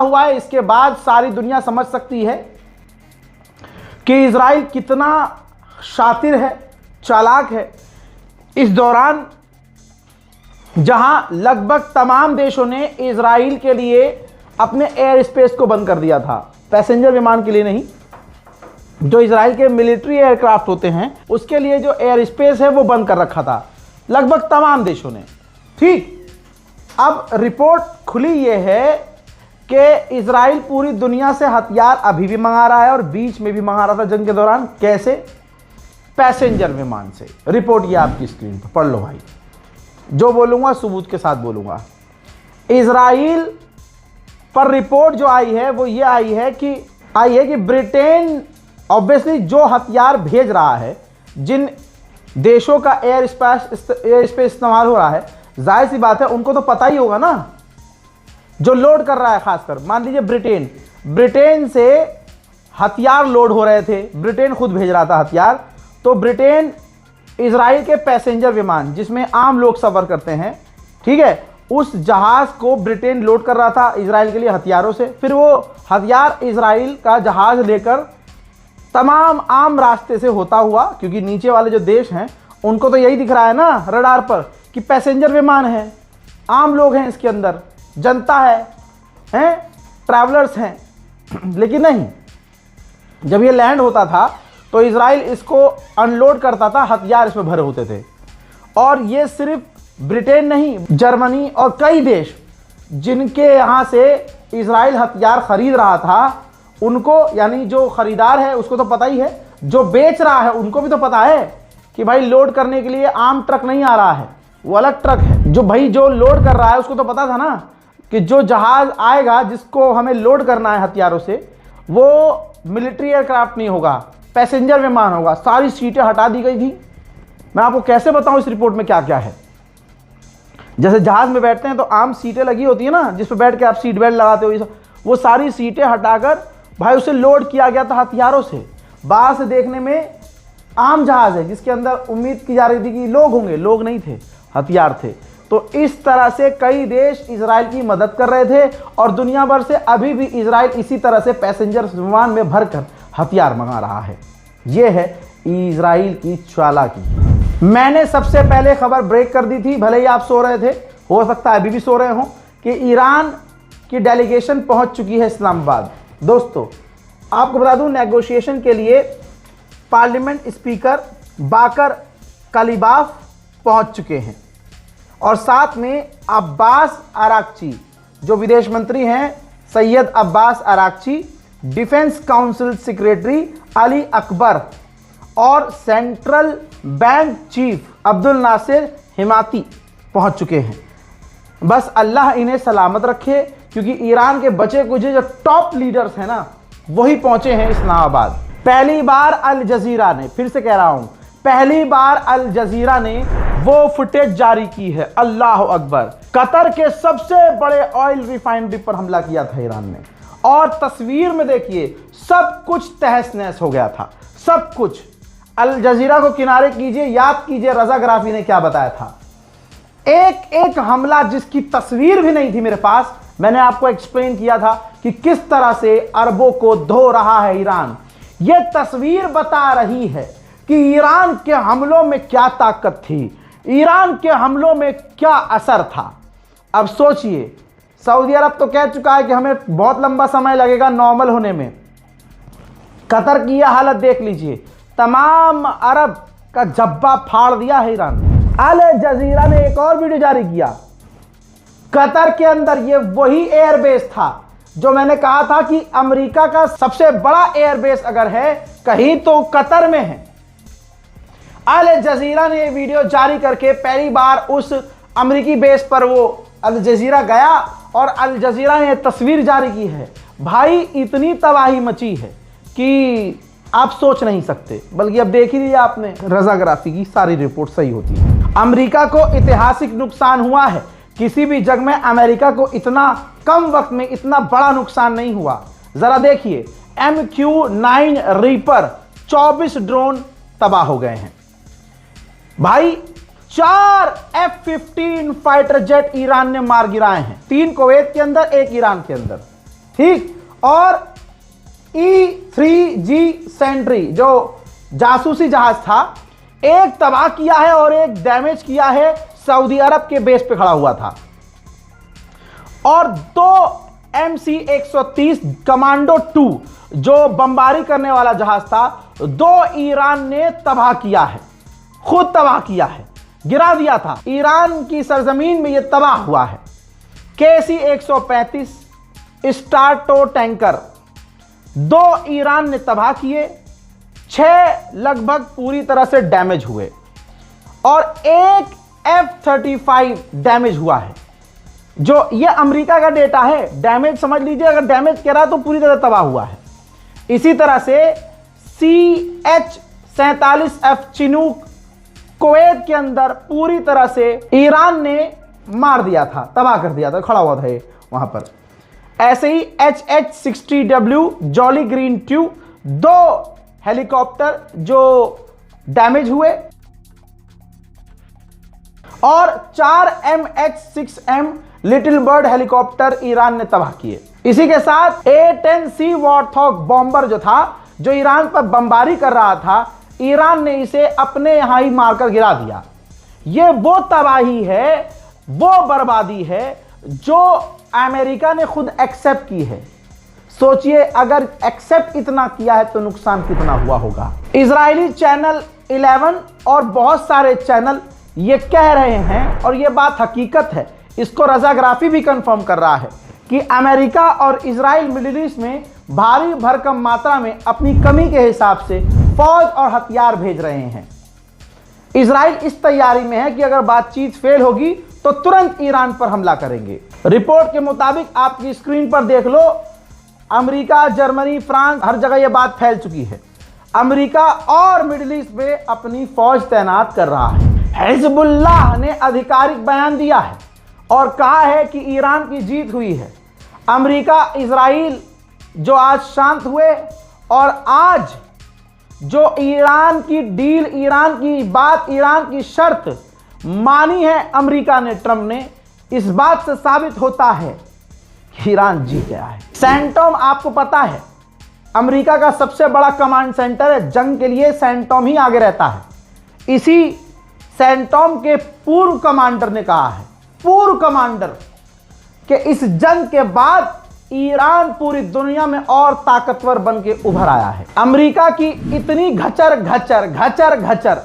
हुआ है इसके बाद सारी दुनिया समझ सकती है कि इजराइल कितना शातिर है, चालाक है। इस दौरान जहां लगभग तमाम देशों ने इजराइल के लिए अपने एयर स्पेस को बंद कर दिया था, पैसेंजर विमान के लिए नहीं, जो इजराइल के मिलिट्री एयरक्राफ्ट होते हैं उसके लिए जो एयर स्पेस है वो बंद कर रखा था लगभग तमाम देशों ने। ठीक, अब रिपोर्ट खुली ये है कि इजराइल पूरी दुनिया से हथियार अभी भी मंगा रहा है और बीच में भी मंगा रहा था जंग के दौरान। कैसे? पैसेंजर विमान से। रिपोर्ट ये आपकी स्क्रीन पर पढ़ लो भाई, जो बोलूंगा सबूत के साथ बोलूंगा। इजराइल पर रिपोर्ट जो आई है वो ये आई है कि ब्रिटेन ऑब्वियसली जो हथियार भेज रहा है, जिन देशों का एयर स्पेस इस्तेमाल हो रहा है, जाहिर सी बात है उनको तो पता ही होगा ना। जो लोड कर रहा है, खासकर मान लीजिए ब्रिटेन से हथियार लोड हो रहे थे, ब्रिटेन खुद भेज रहा था हथियार, तो ब्रिटेन इजराइल के पैसेंजर विमान जिसमें आम लोग सफर करते हैं, ठीक है, उस जहाज को ब्रिटेन लोड कर रहा था इजराइल के लिए हथियारों से। फिर वो हथियार इजराइल का जहाज लेकर तमाम आम रास्ते से होता हुआ, क्योंकि नीचे वाले जो देश हैं उनको तो यही दिख रहा है ना रडार पर कि पैसेंजर विमान है, आम लोग हैं इसके अंदर, जनता है, ट्रैवलर्स हैं। लेकिन नहीं, जब ये लैंड होता था तो इजराइल इसको अनलोड करता था, हथियार इसमें भरे होते थे। और ये सिर्फ ब्रिटेन नहीं, जर्मनी और कई देश जिनके यहाँ से इजराइल हथियार खरीद रहा था, उनको, यानी जो खरीदार है उसको तो पता ही है, जो बेच रहा है उनको भी तो पता है कि भाई लोड करने के लिए आम ट्रक नहीं आ रहा है, वो अलग ट्रक है। जो लोड कर रहा है उसको तो पता था ना कि जो जहाज आएगा जिसको हमें लोड करना है हथियारों से, वो मिलिट्री एयरक्राफ्ट नहीं होगा, पैसेंजर विमान होगा। सारी सीटें हटा दी गई थी। मैं आपको कैसे बताऊं इस रिपोर्ट में क्या क्या है। जैसे जहाज में बैठते हैं तो आम सीटें लगी होती है ना, जिस पर बैठ के आप सीट बेल्ट लगाते हो, वो सारी सीटें हटाकर भाई उसे लोड किया गया था हथियारों से। बाहर से देखने में आम जहाज है जिसके अंदर उम्मीद की जा रही थी कि लोग होंगे, लोग नहीं थे, हथियार थे। तो इस तरह से कई देश इजराइल की मदद कर रहे थे और दुनिया भर से अभी भी इजराइल इसी तरह से पैसेंजर विमान में भरकर हथियार मंगा रहा है। यह है इजराइल की चालाकी। मैंने सबसे पहले खबर ब्रेक कर दी थी, भले ही आप सो रहे थे, हो सकता है अभी भी सो रहे हों, कि ईरान की डेलीगेशन पहुंच चुकी है इस्लामाबाद। दोस्तों आपको बता दूं, नेगोशिएशन के लिए पार्लियामेंट स्पीकर बाकर कलीबाफ पहुंच चुके हैं और साथ में अब्बास अराक्ची, जो विदेश मंत्री हैं Syed Abbas Araghchi, defence council secretary Ali Akbar और central bank chief Abdul Nasir Hemmati पहुंच चुके हैं। बस अल्लाह इन्हें सलामत रखे, क्योंकि ईरान के बचे कुछ जो टॉप लीडर्स हैं ना, वही पहुंचे हैं इस्लामाबाद। पहली बार अल जजीरा ने, फिर से कह रहा हूं, पहली बार अल जजीरा ने वो फुटेज जारी की है। अल्लाह अकबर। कतर के सबसे बड़े ऑयल रिफाइनरी पर हमला किया था ईरान ने, और तस्वीर में देखिए सब कुछ तहस नहस हो गया था, सब कुछ। अल जजीरा को किनारे कीजिए, याद कीजिए रजा गराफी ने क्या बताया था। एक एक हमला जिसकी तस्वीर भी नहीं थी मेरे पास, मैंने आपको एक्सप्लेन किया था कि किस तरह से अरबों को धो रहा है ईरान। यह तस्वीर बता रही है कि ईरान के हमलों में क्या ताकत थी, ईरान के हमलों में क्या असर था। अब सोचिए, सऊदी अरब तो कह चुका है कि हमें बहुत लंबा समय लगेगा नॉर्मल होने में। कतर की यह हालत देख लीजिए, तमाम अरब का जब्बा फाड़ दिया है ईरान। अल जजीरा ने एक और वीडियो जारी किया। कतर के अंदर ये वही एयरबेस था जो मैंने कहा था कि अमेरिका का सबसे बड़ा एयरबेस अगर है कहीं तो कतर में है। अल जजीरा ने ये वीडियो जारी करके पहली बार उस अमेरिकी बेस पर वो अल जजीरा गया और अल जजीरा ने तस्वीर जारी की है। भाई इतनी तबाही मची है कि आप सोच नहीं सकते। बल्कि अब देख ही लिया आपने, रजा गराफी की सारी रिपोर्ट सही होती है। अमेरिका को ऐतिहासिक नुकसान हुआ है, किसी भी जंग में अमेरिका को इतना कम वक्त में इतना बड़ा नुकसान नहीं हुआ। जरा देखिए, MQ-9 रीपर 24 ड्रोन तबाह हो गए हैं भाई। 4 F-15 फाइटर जेट ईरान ने मार गिराए हैं, 3 कुवैत के अंदर, 1 ईरान के अंदर। ठीक। और E-3G सेंट्री जो जासूसी जहाज था, एक तबाह किया है और एक डैमेज किया है, सऊदी अरब के बेस पे खड़ा हुआ था। और 2 MC-130 कमांडो 2 जो बमबारी करने वाला जहाज था, 2 ईरान ने तबाह किया है, खुद तबाह किया है, गिरा दिया था। ईरान की सरजमीन में यह तबाह हुआ है। KC-135 स्टार्टो टैंकर 2 ईरान ने तबाह किए, 6 लगभग पूरी तरह से डैमेज हुए और एक F-35 डैमेज हुआ है। जो ये अमेरिका का डेटा है, डैमेज समझ लीजिए, अगर डैमेज कह रहा है तो पूरी तरह तबाह हुआ है। इसी तरह से CH-47F चिनूक कुवैत के अंदर पूरी तरह से ईरान ने मार दिया था, तबाह कर दिया था, खड़ा हुआ था वहां पर। ऐसे ही HH-60W jolly green tube 2 helicopter जो डैमेज हुए और 4 MH-6M little bird helicopter Iran ने तबाह किए। इसी के साथ A-10C वॉर्थॉग बॉम्बर जो था, जो ईरान पर बमबारी कर रहा था, ईरान ने इसे अपने यहां ही मारकर गिरा दिया। यह वो तबाही है, वो बर्बादी है जो अमेरिका ने खुद एक्सेप्ट की है। सोचिए अगर एक्सेप्ट इतना किया है तो नुकसान कितना हुआ होगा। इजरायली चैनल 11 और बहुत सारे चैनल ये कह रहे हैं, और ये बात हकीकत है, इसको रजाग्राफी भी कंफर्म कर रहा है कि अमेरिका और इजराइल मिडिल ईस्ट में भारी भरकम मात्रा में अपनी कमी के हिसाब से फौज और हथियार भेज रहे हैं। इजराइल इस तैयारी में है कि अगर बातचीत फेल होगी तो तुरंत ईरान पर हमला करेंगे। रिपोर्ट के मुताबिक आपकी स्क्रीन पर देख लो, अमेरिका, जर्मनी, फ्रांस, हर जगह यह बात फैल चुकी है। अमेरिका और मिडिल ईस्ट में अपनी फौज तैनात कर रहा है। हिजबुल्लाह ने आधिकारिक बयान दिया है और कहा है कि ईरान की जीत हुई है। अमेरिका, इजराइल जो आज शांत हुए और आज जो ईरान की डील, ईरान की बात, ईरान की शर्त मानी है अमेरिका ने, ट्रंप ने, इस बात से साबित होता है कि ईरान जीत गया है। सैंटोम आपको पता है अमेरिका का सबसे बड़ा कमांड सेंटर है, जंग के लिए सैंटोम ही आगे रहता है। इसी सैंटोम के पूर्व कमांडर ने कहा है, पूर्व कमांडर, कि इस जंग के बाद ईरान पूरी दुनिया में और ताकतवर बन के उभर आया है। अमेरिका की इतनी घचर घचर घचर घचर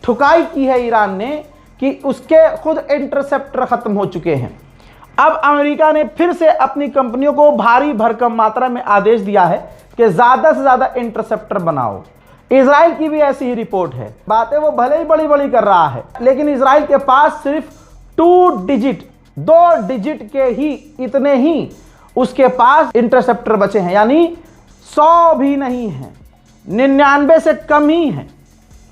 ठुकाई की है ईरान ने कि उसके खुद इंटरसेप्टर खत्म हो चुके हैं। अब अमेरिका ने फिर से अपनी कंपनियों को भारी भरकम मात्रा में आदेश दिया है कि ज्यादा से ज्यादा इंटरसेप्टर बनाओ। इजराइल की भी ऐसी ही रिपोर्ट है। बातें वो भले ही बड़ी बड़ी कर रहा है, लेकिन इजराइल के पास सिर्फ 2 डिजिट के ही, इतने ही उसके पास इंटरसेप्टर बचे हैं, यानी 100 भी नहीं है, 99 से कम ही है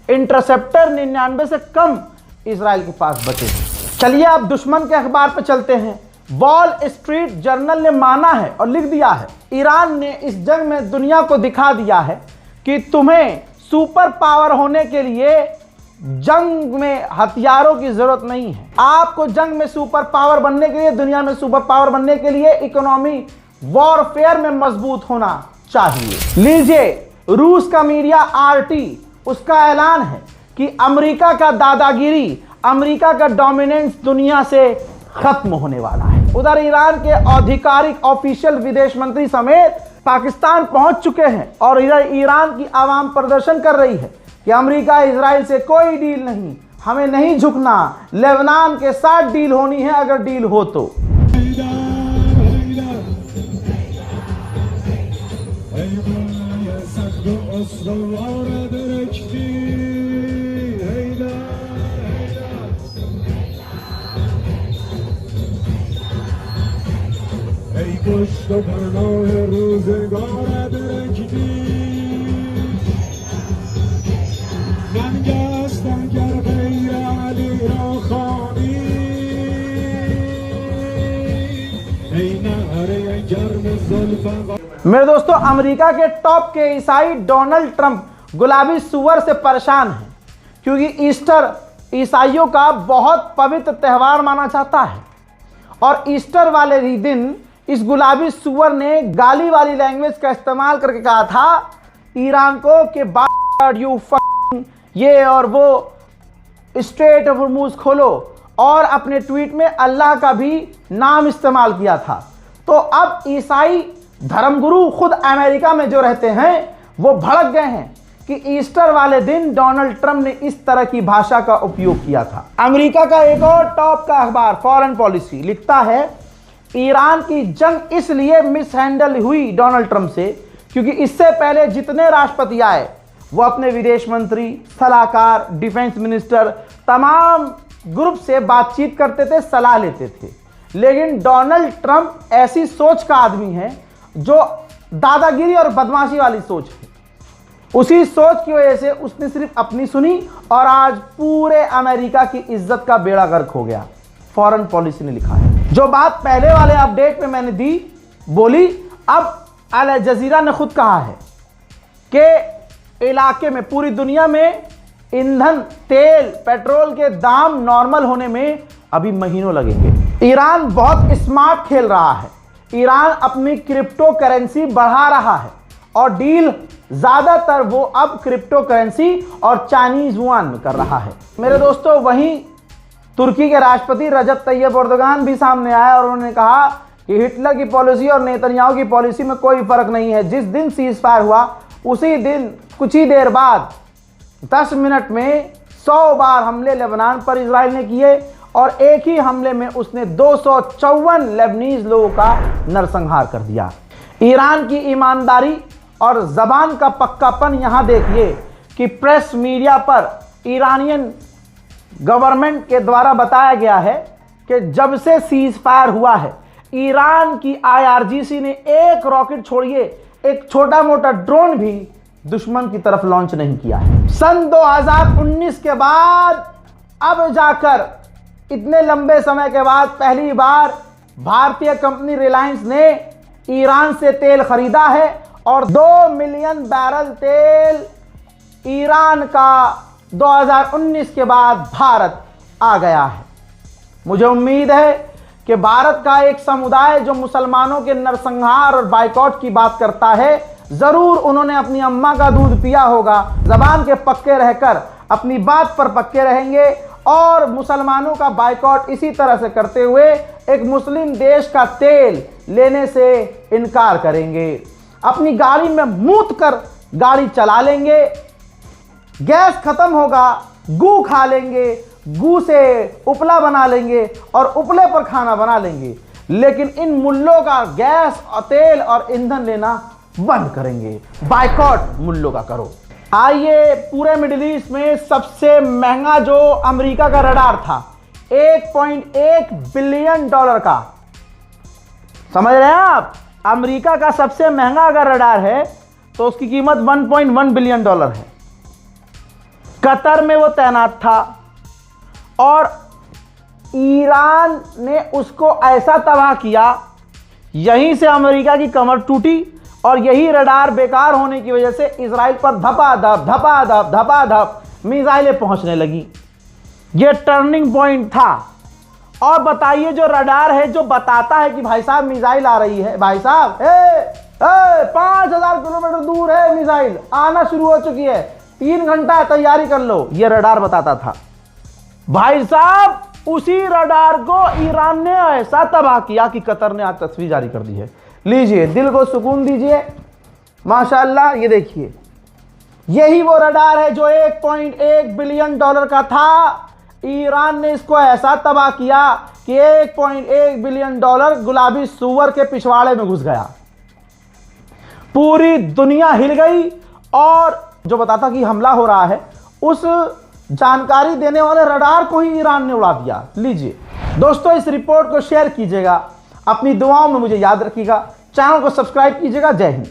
इंटरसेप्टर, 99 से कम इजराइल के पास बचे हैं। चलिए अब दुश्मन के अखबार पर चलते हैं। वॉल स्ट्रीट जर्नल ने माना है और लिख दिया है, ईरान ने इस जंग में दुनिया को दिखा दिया है कि तुम्हें सुपर पावर होने के लिए जंग में हथियारों की जरूरत नहीं है। आपको जंग में सुपर पावर बनने के लिए, दुनिया में सुपर पावर बनने के लिए इकोनॉमी वॉरफेयर में मजबूत होना चाहिए। लीजिए, रूस का मीडिया RT, उसका ऐलान है कि अमेरिका का दादागिरी, अमेरिका का डोमिनेंस दुनिया से खत्म होने वाला है। उधर ईरान के आधिकारिक ऑफिशियल विदेश मंत्री समेत पाकिस्तान पहुंच चुके हैं और इधर ईरान की आवाम प्रदर्शन कर रही है कि अमेरिका इजराइल से कोई डील नहीं, हमें नहीं झुकना, लेबनान के साथ डील होनी है अगर डील हो तो। मेरे दोस्तों, अमेरिका के टॉप के ईसाई डोनाल्ड ट्रंप गुलाबी सुअर से परेशान हैं, क्योंकि ईस्टर ईसाइयों का बहुत पवित्र त्यौहार माना जाता है और ईस्टर वाले ही दिन इस गुलाबी सुअर ने गाली वाली लैंग्वेज का इस्तेमाल करके कहा था ईरान को कि यू ये और वो स्ट्रेट ऑफ हॉर्मुज खोलो, और अपने ट्वीट में अल्लाह का भी नाम इस्तेमाल किया था। तो अब ईसाई धर्मगुरु खुद अमेरिका में जो रहते हैं वो भड़क गए हैं कि ईस्टर वाले दिन डोनाल्ड ट्रंप ने इस तरह की भाषा का उपयोग किया था। अमेरिका का एक और टॉप का अखबार फॉरेन पॉलिसी लिखता है ईरान की जंग इसलिए मिसहैंडल हुई डोनाल्ड ट्रंप से क्योंकि इससे पहले जितने राष्ट्रपति आए वो अपने विदेश मंत्री, सलाहकार, डिफेंस मिनिस्टर तमाम ग्रुप से बातचीत करते थे, सलाह लेते थे। लेकिन डोनाल्ड ट्रंप ऐसी सोच का आदमी है जो दादागिरी और बदमाशी वाली सोच है। उसी सोच की वजह से उसने सिर्फ अपनी सुनी और आज पूरे अमेरिका की इज्जत का बेड़ा गर्क हो गया। फॉरेन पॉलिसी ने लिखा है। जो बात पहले वाले अपडेट में मैंने दी बोली, अब अल जजीरा ने खुद कहा है कि इलाके में पूरी दुनिया में ईंधन, तेल, पेट्रोल के दाम नॉर्मल होने में अभी महीनों लगेंगे। ईरान बहुत स्मार्ट खेल रहा है। ईरान अपनी क्रिप्टो करेंसी बढ़ा रहा है और डील ज्यादातर वो अब क्रिप्टो करेंसी और चाइनीज युआन में कर रहा है। मेरे दोस्तों, वहीं तुर्की के राष्ट्रपति रजब तैयब एर्दोगान भी सामने आया और उन्होंने कहा कि हिटलर की पॉलिसी और नेतन्याहू की पॉलिसी में कोई फर्क नहीं है। जिस दिन सीज फायर हुआ उसी दिन कुछ ही देर बाद 10 मिनट में 100 बार हमले लेबनान पर इजराइल ने किए और एक ही हमले में उसने 254 लेबनीज लोगों का नरसंहार कर दिया। ईरान की ईमानदारी और जबान का पक्कापन यहां देखिए कि प्रेस मीडिया पर ईरानियन गवर्नमेंट के द्वारा बताया गया है कि जब से सीज फायर हुआ है ईरान की IRGC ने एक रॉकेट छोड़िए, एक छोटा मोटा ड्रोन भी दुश्मन की तरफ लॉन्च नहीं किया है। सन 2019 के बाद अब जाकर इतने लंबे समय के बाद पहली बार भारतीय कंपनी रिलायंस ने ईरान से तेल खरीदा है और 2 मिलियन बैरल तेल ईरान का 2019 के बाद भारत आ गया है। मुझे उम्मीद है कि भारत का एक समुदाय जो मुसलमानों के नरसंहार और बाइकॉट की बात करता है, जरूर उन्होंने अपनी अम्मा का दूध पिया होगा। जबान के पक्के रहकर अपनी बात पर पक्के रहेंगे और मुसलमानों का बाइकॉट इसी तरह से करते हुए एक मुस्लिम देश का तेल लेने से इनकार करेंगे। अपनी गाड़ी में मूत कर गाड़ी चला लेंगे, गैस खत्म होगा, गू खा लेंगे, गू से उपला बना लेंगे और उपले पर खाना बना लेंगे, लेकिन इन मुल्लों का गैस और तेल और ईंधन लेना बंद करेंगे। बाइकॉट मुल्लों का करो। आइए, पूरे मिडिल ईस्ट में सबसे महंगा जो अमेरिका का रडार था 1.1 बिलियन डॉलर का, समझ रहे हैं आप? अमेरिका का सबसे महंगा अगर रडार है तो उसकी कीमत 1.1 बिलियन डॉलर है। कतर में वो तैनात था और ईरान ने उसको ऐसा तबाह किया, यहीं से अमेरिका की कमर टूटी और यही रडार बेकार होने की वजह से इजराइल पर धपाधप मिसाइलें पहुंचने लगी। ये टर्निंग पॉइंट था। और बताइए, जो रडार है जो बताता है कि भाई साहब मिसाइल आ रही है, भाई साहब 5000 किलोमीटर दूर है मिसाइल, आना शुरू हो चुकी है, 3 घंटा तैयारी कर लो, ये रडार बताता था। भाई साहब, उसी रडार को ईरान ने ऐसा तबाह किया कि कतर ने आज तस्वीर जारी कर दी है। लीजिए, दिल को सुकून दीजिए, माशाल्लाह। ये देखिए, यही वो रडार है जो 1.1 बिलियन डॉलर का था। ईरान ने इसको ऐसा तबाह किया कि 1.1 बिलियन डॉलर गुलाबी सुअर के पिछवाड़े में घुस गया। पूरी दुनिया हिल गई और जो बताता कि हमला हो रहा है उस जानकारी देने वाले रडार को ही ईरान ने उड़ा दिया। लीजिए दोस्तों, इस रिपोर्ट को शेयर कीजिएगा, अपनी दुआओं में मुझे याद रखिएगा, चैनल को सब्सक्राइब कीजिएगा। जय हिंद।